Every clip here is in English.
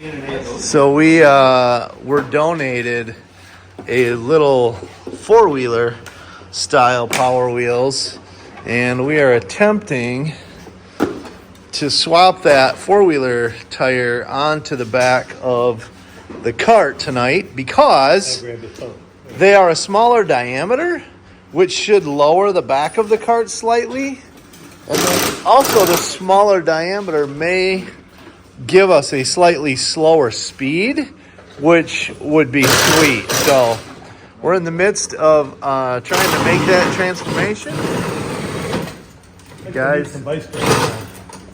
So we were donated a little four-wheeler style Power Wheels, and we are attempting to swap that four-wheeler tire onto the back of the cart tonight because they are a smaller diameter, which should lower the back of the cart slightly. And then also the smaller diameter may give us a slightly slower speed, which would be sweet. So we're in the midst of trying to make that transformation. Guys,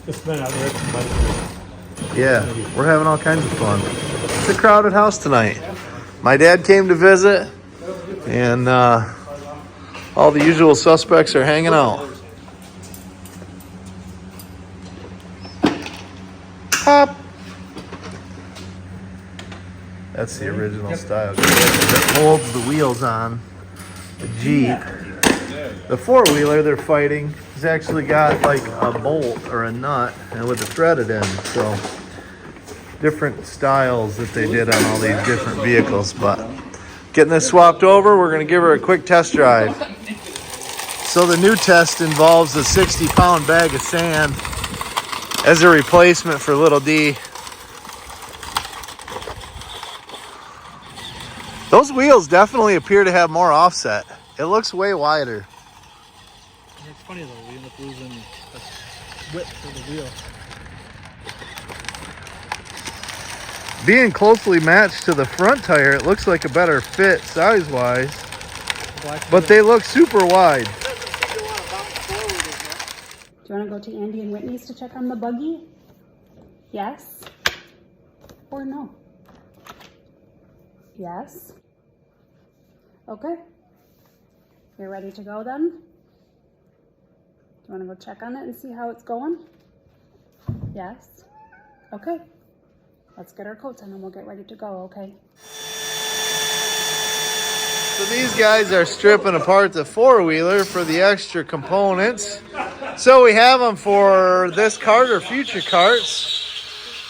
just been out there some bicycles. Yeah, we're having all kinds of fun. It's a crowded house tonight. My dad came to visit, and all the usual suspects are hanging out. Pop. That's the original style that holds the wheels on the Jeep. The four-wheeler they're fighting has actually got like a bolt or a nut and with a threaded end. So different styles that they did on all these different vehicles. But getting this swapped over, we're going to give her a quick test drive. So the new test involves a 60-pound bag of sand as a replacement for little D. Those wheels definitely appear to have more offset. It looks way wider. It's funny though, we end up losing the width of the wheel. Being closely matched to the front tire, it looks like a better fit size-wise. But they look super wide. Do you want to go to Andy and Whitney's to check on the buggy? Yes? Or no? Yes? Okay. You're ready to go then? Do you want to go check on it and see how it's going? Yes? Okay. Let's get our coats on and we'll get ready to go, okay? So these guys are stripping apart the four-wheeler for the extra components. So we have them for this cart or future carts.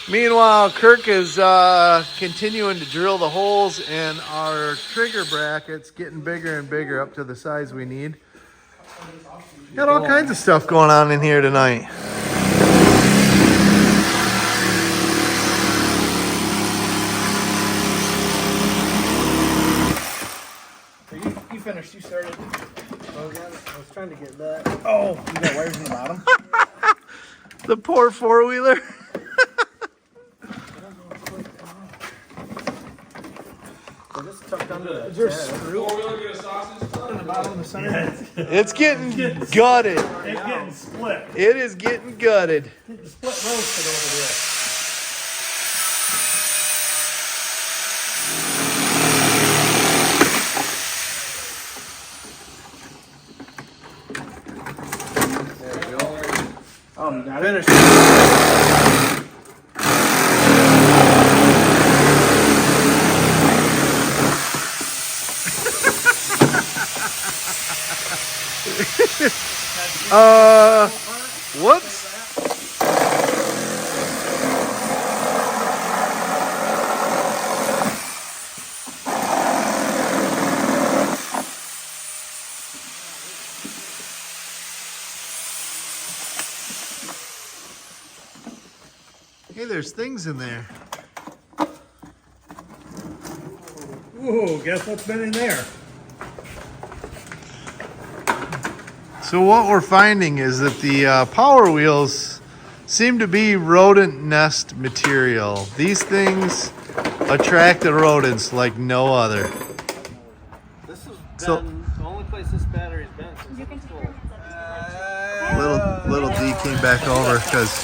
Meanwhile, Kirk is continuing to drill the holes in our trigger brackets, getting bigger and bigger up to the size we need. Got all kinds of stuff going on in here tonight. You finished, you started. I was trying to get that. Oh, you got wires in the bottom? The poor four-wheeler. Is there a screw in the bottom of the center? It's getting gutted. It's getting split. It is getting gutted. The split roasted over there. There you go. Oh, you got it? Whoops. Hey, there's things in there. Ooh, guess what's been in there? So what we're finding is that the Power Wheels seem to be rodent nest material. These things attract the rodents like no other. This has been the only place this battery's been since it was full. Little D came back over because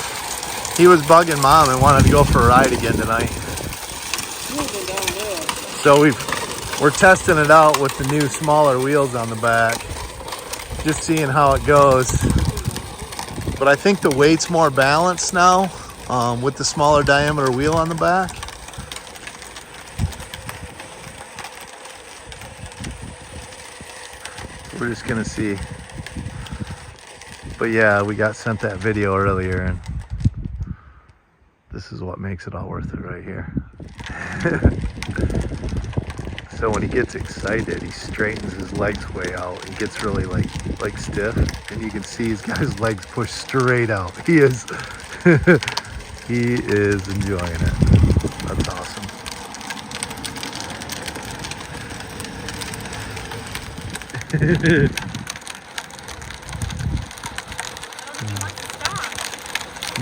he was bugging Mom and wanted to go for a ride again tonight. So we're testing it out with the new smaller wheels on the back. Just seeing how it goes. But I think the weight's more balanced now with the smaller diameter wheel on the back. We're just gonna see. But yeah, we got sent that video earlier and this is what makes it all worth it right here. So when he gets excited, he straightens his legs way out and gets really like stiff, and you can see he's got his legs pushed straight out. He is he is enjoying it. That's awesome.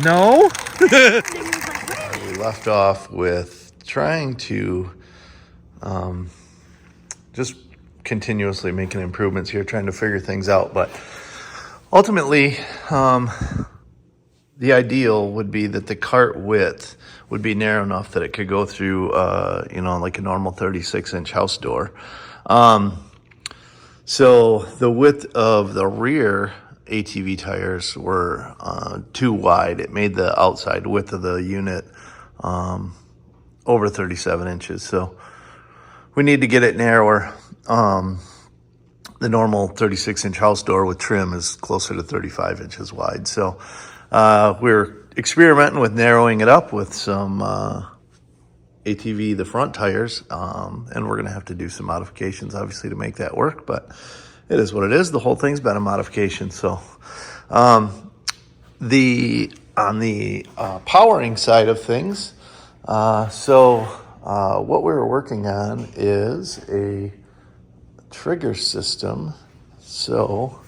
No. We left off with trying to just continuously making improvements here, trying to figure things out. But ultimately, the ideal would be that the cart width would be narrow enough that it could go through, like a normal 36-inch house door. So the width of the rear ATV tires were too wide. It made the outside width of the unit over 37 inches. So we need to get it narrower. The normal 36-inch house door with trim is closer to 35 inches wide. So we're experimenting with narrowing it up with some ATV, the front tires, and we're going to have to do some modifications, obviously, to make that work, but it is what it is. The whole thing's been a modification. So on the powering side of things, what we were working on is a trigger system. So,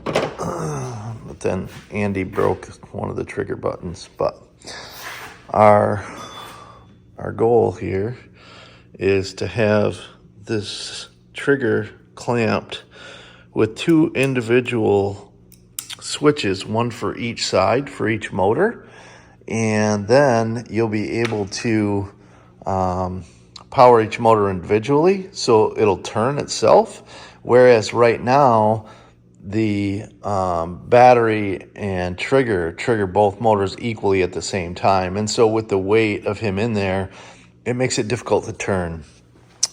but then Andy broke one of the trigger buttons. But our goal here is to have this trigger clamped with two individual switches, one for each side, for each motor. And then you'll be able to power each motor individually, so it'll turn itself. Whereas right now, the battery and trigger both motors equally at the same time. And so with the weight of him in there, it makes it difficult to turn.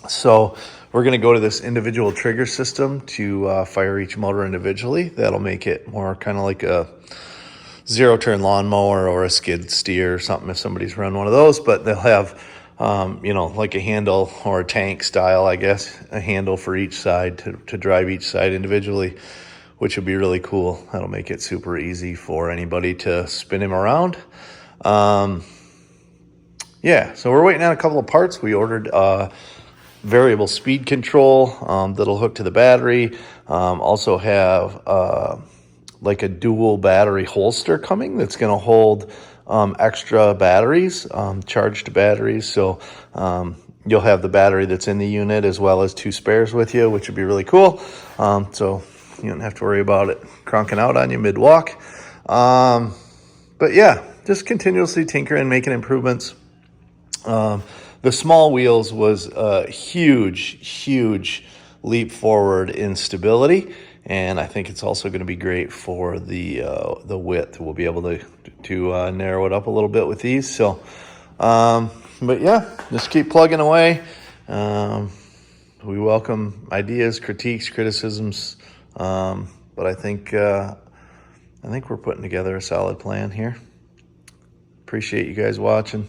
So we're going to go to this individual trigger system to fire each motor individually. That'll make it more kind of like a zero-turn lawnmower or a skid steer or something if somebody's run one of those. But they'll have, like a handle or a tank style, I guess, a handle for each side to drive each side individually, which would be really cool. That'll make it super easy for anybody to spin him around. Yeah, so we're waiting on a couple of parts. We ordered variable speed control that'll hook to the battery. Also have like a dual battery holster coming that's going to hold extra batteries, charged batteries. So you'll have the battery that's in the unit as well as two spares with you, which would be really cool. So you don't have to worry about it cronking out on you mid-walk. But yeah, just continuously tinkering, making improvements. The small wheels was a huge leap forward in stability, and I think it's also going to be great for the width. We'll be able to narrow it up a little bit with these. So, but yeah, just keep plugging away. We welcome ideas, critiques, criticisms, but I think we're putting together a solid plan here. Appreciate you guys watching.